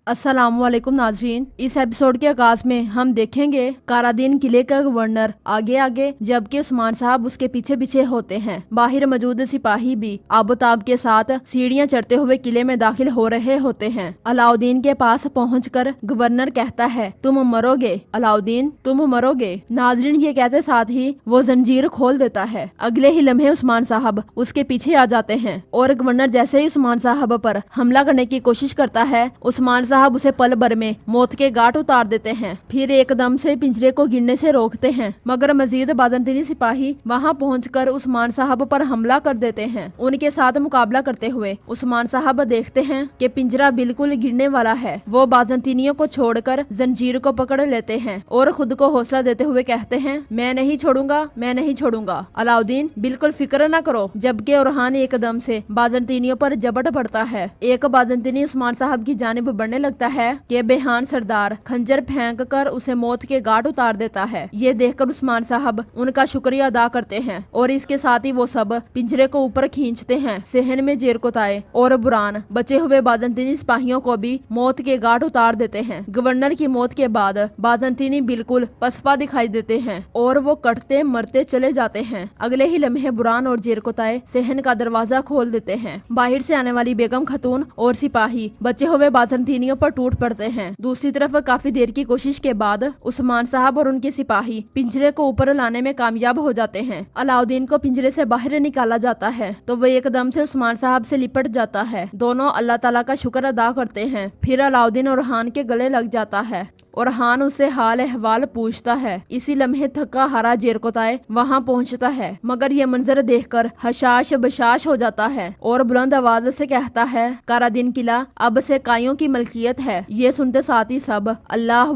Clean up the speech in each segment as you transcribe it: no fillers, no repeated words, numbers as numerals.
अस्सलाम वालेकुम नाजरीन। इस एपिसोड के आगाज में हम देखेंगे कारादीन किले का गवर्नर आगे आगे जबकि उस्मान साहब उसके पीछे पीछे होते हैं। बाहर मौजूद सिपाही भी आबोताब के साथ सीढ़ियां चढ़ते हुए किले में दाखिल हो रहे होते हैं। अलाउद्दीन के पास पहुंचकर गवर्नर कहता है, तुम मरोगे अलाउद्दीन, तुम मरोगे। नाजरीन ये कहते साथ ही वो जंजीर खोल देता है। अगले ही लम्हे उस्मान साहब उसके पीछे आ जाते हैं और गवर्नर जैसे ही उस्मान साहब पर हमला करने की कोशिश करता है, उस्मान साहब उसे पल भर में मौत के घाट उतार देते हैं। फिर एकदम से पिंजरे को गिरने से रोकते हैं, मगर मजीद बाज़ंतीनी सिपाही वहां पहुंचकर उस्मान साहब पर हमला कर देते हैं। उनके साथ मुकाबला करते हुए उस्मान साहब देखते हैं कि पिंजरा बिल्कुल गिरने वाला है। वो बाज़ंतीनियों को छोड़कर जंजीर को पकड़ लेते हैं और खुद को हौसला देते हुए कहते हैं, मैं नहीं छोड़ूंगा, मैं नहीं छोड़ूंगा अलाउद्दीन, बिल्कुल फिक्र न करो। जबकि ओरहान एकदम से बाज़ंतीनियों पर झपट पड़ता है। एक बाज़ंतीनी उस्मान साहब की जानिब बढ़ने लगता है कि बेहान सरदार खंजर फेंक कर उसे मौत के घाट उतार देता है। ये देखकर उस्मान साहब उनका शुक्रिया अदा करते हैं और इसके साथ ही वो सब पिंजरे को ऊपर खींचते हैं। सहन में जेरकोताए और बुरान बचे हुए बाज़ंतीनी सिपाहियों को भी मौत के घाट उतार देते हैं। गवर्नर की मौत के बाद बाज़ंतीनी बिल्कुल पसपा दिखाई देते हैं और वो कटते मरते चले जाते हैं। अगले ही लम्हे बुरान और जेरकोताए सहन का दरवाजा खोल देते हैं। बाहर से आने वाली बेगम खतून और सिपाही बचे हुए बाज़ंतीनियों पर टूट पड़ते हैं। दूसरी तरफ काफी देर की कोशिश के बाद उस्मान साहब और उनके सिपाही पिंजरे को ऊपर लाने में कामयाब हो जाते हैं। अलाउद्दीन को पिंजरे से बाहर निकाला जाता है तो वो एकदम से उस्मान साहब से लिपट जाता है। दोनों अल्लाह ताला का शुक्र अदा करते हैं। फिर अलाउद्दीन और ओरहान के गले लग जाता है। ओरहान उससे हाल अहवाल पूछता है। इसी लम्हे थका हारा जेरकोताए वहां पहुंचता है, मगर ये मंजर देखकर हशाश बशाश हो जाता है और बुलंद आवाज से कहता है, कारादीन किला अब से काइयों की मलकियत है। ये सुनते साथ ही सब अल्लाह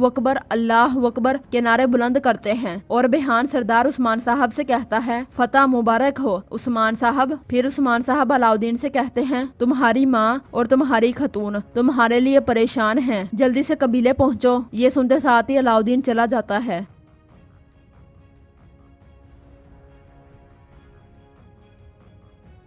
अकबर के नारे बुलंद करते हैं और बेहान सरदार उस्मान साहब से कहता है, फतह मुबारक हो उस्मान साहब। फिर उस्मान साहब अलाउद्दीन से कहते हैं, तुम्हारी माँ और तुम्हारी खतून तुम्हारे लिए परेशान हैं, जल्दी से कबीले पहुँचो। ये सुनते साथ ही अलाउद्दीन चला जाता है।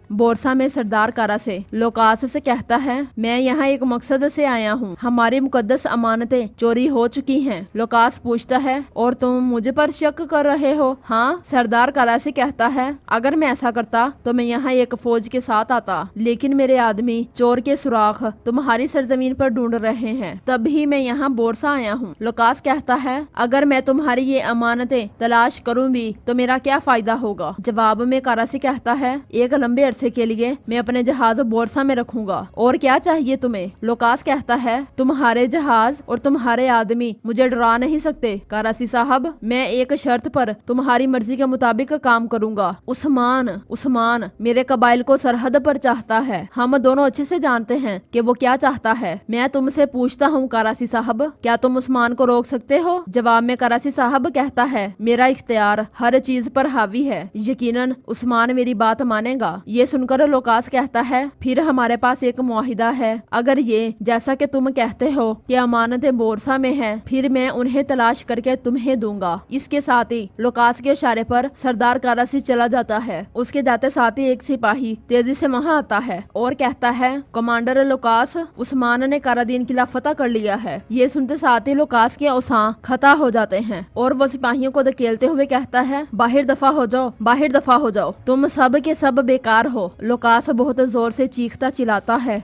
बोरसा में सरदार कारा से लोकास से कहता है, मैं यहाँ एक मकसद से आया हूँ, हमारी मुकद्दस अमानतें चोरी हो चुकी हैं। लोकास पूछता है, और तुम मुझे पर शक कर रहे हो? हाँ। सरदार कारा से कहता है, अगर मैं ऐसा करता तो मैं यहाँ एक फौज के साथ आता, लेकिन मेरे आदमी चोर के सुराख तुम्हारी सरजमीन पर ढूंढ रहे हैं, तभी मैं यहाँ बोरसा आया हूँ। लोकास कहता है, अगर मैं तुम्हारी ये अमानतें तलाश करूँ भी तो मेरा क्या फायदा होगा? जवाब में कारा से कहता है, एक लंबे अरसे के लिए मैं अपने जहाज बोरसा में रखूंगा, और क्या चाहिए तुम्हें? लोकास कहता है, तुम्हारे जहाज और तुम्हारे आदमी मुझे डरा नहीं सकते। कारासी साहब, मैं एक शर्त पर तुम्हारी मर्जी के मुताबिक काम करूंगा। उस्मान मेरे कबाइल को सरहद पर चाहता है। हम दोनों अच्छे से जानते हैं कि वो क्या चाहता है। मैं तुमसे पूछता हूँ कारासी साहब, क्या तुम उस्मान को रोक सकते हो? जवाब में कारासी साहब कहता है, मेरा इख्तियार हर चीज पर हावी है, यकीनन उस्मान मेरी बात मानेगा। ये सुनकर लोकास कहता है, फिर हमारे पास एक मुआहिदा है। अगर ये जैसा कि तुम कहते हो कि अमानतें बोरसा में है, फिर मैं उन्हें तलाश करके तुम्हें दूंगा। इसके साथ ही लोकास के इशारे पर सरदार कारासी चला जाता है। उसके जाते साथ ही एक सिपाही तेजी से वहां आता है और कहता है, कमांडर लोकास, उस्मान ने कारादीन किला फतह कर लिया है। ये सुनते साथ ही लोकास के औसा खता हो जाते हैं और वो सिपाहियों को धकेलते हुए कहता है, बाहर दफा हो जाओ, बाहर दफा हो जाओ, तुम सब के सब बेकार हो। लोकास बहुत जोर से चीखता चिल्लाता है।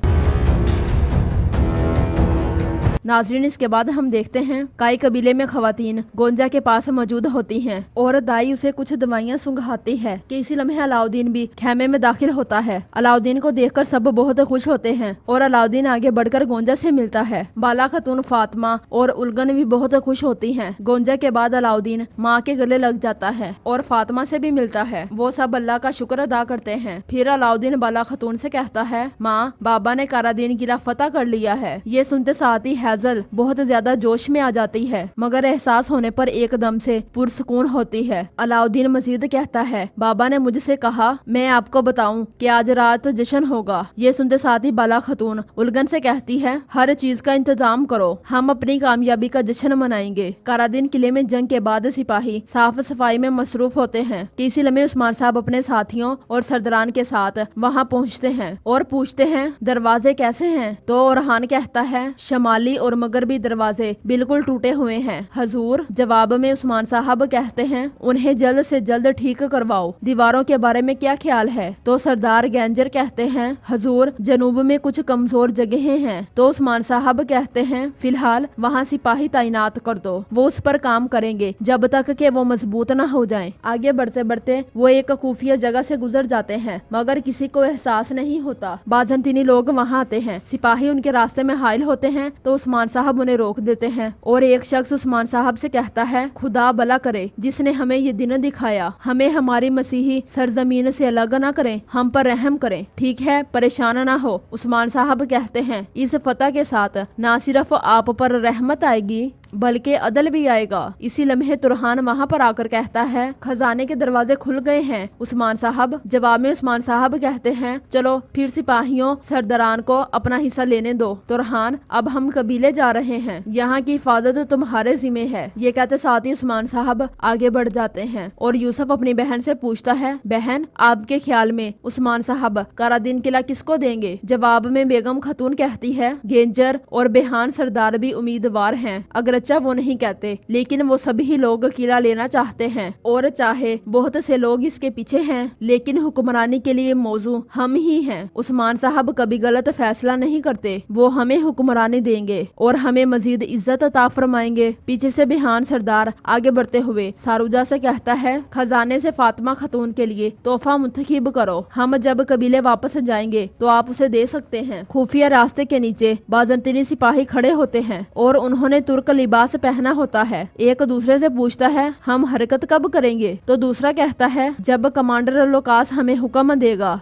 नाजरीन, इसके बाद हम देखते हैं काई कबीले में खवातीन गोंजा के पास मौजूद होती हैं और दाई उसे कुछ दवाइयां सुंघाती है कि इसी लम्हे अलाउद्दीन भी खेमे में दाखिल होता है। अलाउद्दीन को देखकर सब बहुत खुश होते हैं और अलाउद्दीन आगे बढ़कर गोंजा से मिलता है। बाला खतून, फातिमा और उलगन भी बहुत खुश होती हैं। गोंजा के बाद अलाउद्दीन माँ के गले लग जाता है और फातिमा से भी मिलता है। वो सब अल्लाह का शुक्र अदा करते हैं। फिर अलाउद्दीन बाला खतून से कहता है, माँ, बाबा ने कारादीन किला फतह कर लिया है। ये सुनते साथ ही हैजल बहुत ज्यादा जोश में आ जाती है, मगर एहसास होने पर एकदम से पुरसुकून होती है। अलाउद्दीन मजीद कहता है, बाबा ने मुझसे कहा मैं आपको बताऊं कि आज रात जश्न होगा। ये सुनते साथ ही बाला खतून उलगन से कहती है, हर चीज का इंतजाम करो, हम अपनी कामयाबी का जश्न मनाएंगे। कारादीन किले में जंग के बाद सिपाही साफ सफाई में मसरूफ होते हैं कि इसी लम्हे उस्मान साहब अपने साथियों और सरदारान के साथ वहाँ पहुँचते हैं और पूछते हैं, दरवाजे कैसे हैं? तो ओरहान कहता है, शमाली اور مغربی دروازے بالکل ٹوٹے ہوئے ہیں۔ حضور، جواب میں عثمان صاحب کہتے ہیں انہیں جلد سے جلد ٹھیک کرواؤ۔ دیواروں کے بارے میں کیا خیال ہے؟ تو سردار گینجر کہتے ہیں حضور، جنوب میں کچھ کمزور جگہیں ہیں۔ تو عثمان صاحب کہتے ہیں فی الحال وہاں سپاہی تعینات کر دو، وہ اس پر کام کریں گے جب تک کہ وہ مضبوط نہ ہو جائیں۔ آگے بڑھتے بڑھتے وہ ایک خفیہ جگہ سے گزر جاتے ہیں مگر کسی کو احساس نہیں ہوتا۔ بازنطینی لوگ وہاں آتے ہیں، سپاہی ان کے راستے میں حائل ہوتے ہیں تو عثمان صاحب انہیں روک دیتے ہیں اور ایک شخص عثمان صاحب سے کہتا ہے خدا بھلا کرے جس نے ہمیں یہ دن دکھایا، ہمیں ہماری مسیحی سرزمین سے الگ نہ کریں، ہم پر رحم کریں۔ ٹھیک ہے، پریشان نہ ہو، عثمان صاحب کہتے ہیں اس فتح کے ساتھ نہ صرف آپ پر رحمت آئے گی بلکہ عدل بھی آئے گا۔ اسی لمحے ترحان وہاں پر آ کر کہتا ہے خزانے کے دروازے کھل گئے ہیں عثمان صاحب۔ جواب میں عثمان صاحب کہتے ہیں چلو پھر سپاہیوں سرداران کو اپنا حصہ لینے دو۔ ترحان، اب ہم قبیلے جا رہے ہیں، یہاں کی حفاظت تمہارے ذمہ ہے۔ یہ کہتے ساتھ ہی عثمان صاحب آگے بڑھ جاتے ہیں اور یوسف اپنی بہن سے پوچھتا ہے بہن، آپ کے خیال میں عثمان صاحب کارا دین قلعہ کس کو دیں گے؟ جواب میں بیگم خاتون کہتی ہے گینجر اور بہان سردار بھی امیدوار ہیں، اگرچہ وہ نہیں کہتے لیکن وہ سبھی لوگ قلعہ لینا چاہتے ہیں اور چاہے بہت سے لوگ اس کے پیچھے ہیں لیکن حکمرانی کے لیے موزوں ہم ہی ہیں۔ عثمان صاحب کبھی غلط فیصلہ نہیں کرتے، وہ ہمیں حکمرانی دیں گے اور ہمیں مزید عزت عطا فرمائیں گے۔ پیچھے سے بہان سردار آگے بڑھتے ہوئے ساروجہ سے کہتا ہے خزانے سے فاطمہ خاتون کے لیے تحفہ منتخب کرو، ہم جب قبیلے واپس جائیں گے تو آپ اسے دے سکتے ہیں۔ خفیہ راستے کے نیچے بازنطینی سپاہی کھڑے ہوتے ہیں اور انہوں نے ترک لباس پہنا ہوتا ہے۔ ایک دوسرے سے پوچھتا ہے ہم حرکت کب کریں گے؟ تو دوسرا کہتا ہے جب کمانڈر لوکاس ہمیں حکم دے گا۔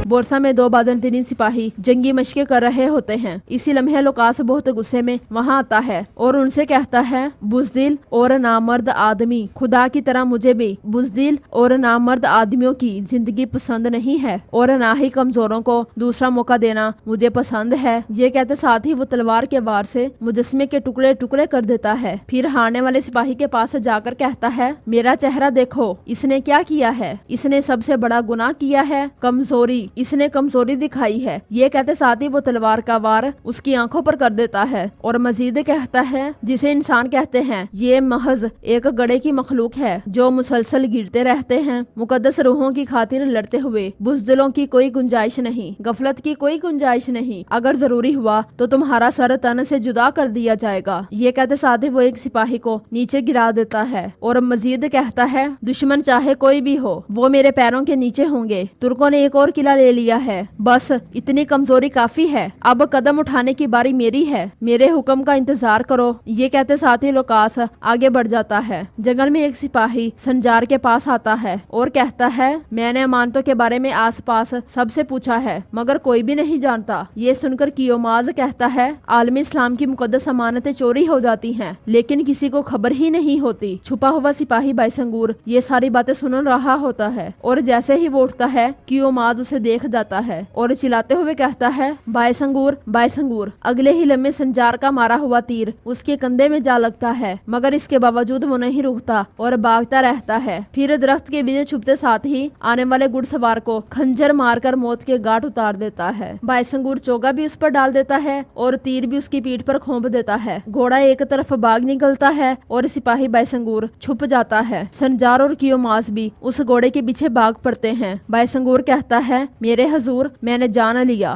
بورسا میں دو بازنطینی سپاہی جنگی مشقیں کر رہے ہوتے ہیں۔ اسی لمحے لوکاس بہت غصے میں وہاں آتا ہے اور ان سے کہتا ہے بزدل اور نامرد آدمی، خدا کی طرح مجھے بھی بزدل اور نامرد آدمیوں کی زندگی پسند نہیں ہے اور نہ ہی کمزوروں کو دوسرا موقع دینا مجھے پسند ہے۔ یہ کہتے ساتھ ہی وہ تلوار کے وار سے مجسمے کے ٹکڑے ٹکڑے کر دیتا ہے، پھر ہارنے والے سپاہی کے پاس جا کر کہتا ہے میرا چہرہ دیکھو، اس نے کیا کیا ہے؟ اس نے سب سے بڑا گناہ کیا ہے، کمزوری، اس نے کمزوری دکھائی ہے۔ یہ کہتے ساتھ ہی وہ تلوار کا وار اس کی آنکھوں پر کر دیتا ہے اور مزید کہتا ہے جسے انسان کہتے ہیں یہ محض ایک گڑے کی مخلوق ہے جو مسلسل گرتے رہتے ہیں، مقدس روحوں کی خاطر لڑتے ہوئے بزدلوں کی کوئی گنجائش نہیں، غفلت کی کوئی گنجائش نہیں، اگر ضروری ہوا تو تمہارا سر تن سے جدا کر دیا جائے گا۔ یہ کہتے ساتھ ہی وہ ایک سپاہی کو نیچے گرا دیتا ہے اور مزید کہتا ہے دشمن چاہے کوئی بھی ہو وہ میرے پیروں کے نیچے ہوں گے۔ ترکوں نے ایک اور قلعہ لے لیا ہے، بس اتنی کمزوری کافی ہے، اب قدم اٹھانے کی باری میری ہے، میرے حکم کا انتظار کرو۔ یہ کہتے ساتھ ہی لوکاس آگے بڑھ جاتا ہے۔ جنگل میں ایک سپاہی سنجار کے پاس آتا ہے اور کہتا ہے میں نے امانتوں کے بارے میں آس پاس سب سے پوچھا ہے مگر کوئی بھی نہیں جانتا۔ یہ سن کر کیوماز کہتا ہے عالم اسلام کی مقدس امانتیں چوری ہو جاتی ہیں لیکن کسی کو خبر ہی نہیں ہوتی۔ چھپا ہوا سپاہی بائسنگور یہ ساری باتیں سن رہا ہوتا ہے اور جیسے ہی وہ اٹھتا ہے کیوماز اسے دیکھ جاتا ہے اور چلاتے ہوئے کہتا ہے بائسنگور بائسنگور۔ اگلے ہی لمحے سنجار کا مارا ہوا تیر اس کے کندھے میں جا لگتا ہے مگر اس کے باوجود وہ نہیں رکتا اور بھاگتا رہتا ہے، پھر درخت کے پیچھے چھپتے ساتھ ہی آنے والے گھڑ سوار کو خنجر مار کر موت کے گھاٹ اتار دیتا ہے۔ بائسنگور چوگا بھی اس پر ڈال دیتا ہے اور تیر بھی اس کی پیٹھ پر کھونپ دیتا ہے۔ گھوڑا ایک طرف بھاگ نکلتا ہے اور سپاہی بائسنگور چھپ جاتا ہے۔ سنجار اور کیوماز بھی اس گھوڑے کے پیچھے بھاگ پڑتے ہیں۔ بائسنگور کہتا ہے میرے حضور میں نے جان لیا۔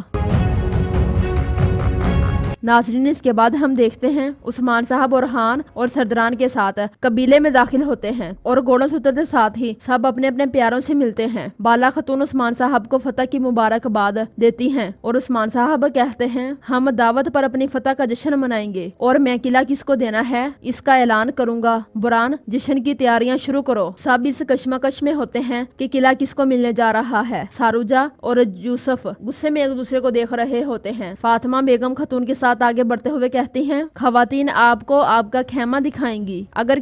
ناظرین، اس کے بعد ہم دیکھتے ہیں عثمان صاحب اور خان اور سردران کے ساتھ قبیلے میں داخل ہوتے ہیں اور گھوڑوں سے اترتے ساتھ ہی سب اپنے اپنے پیاروں سے ملتے ہیں۔ بالا خاتون عثمان صاحب کو فتح کی مبارکباد دیتی ہیں اور عثمان صاحب کہتے ہیں ہم دعوت پر اپنی فتح کا جشن منائیں گے اور میں قلعہ کس کو دینا ہے اس کا اعلان کروں گا۔ بران، جشن کی تیاریاں شروع کرو۔ سب اس کشمکش میں ہوتے ہیں کہ قلعہ کس کو ملنے جا رہا ہے۔ ساروجہ اور یوسف غصے میں ایک دوسرے کو دیکھ رہے ہوتے ہیں۔ فاطمہ بیگم خاتون کے ساتھ آگے بڑھتے ہوئے کہتی ہیں خواتین آپ کو آپ کا خیمہ دکھائیں گی، اگر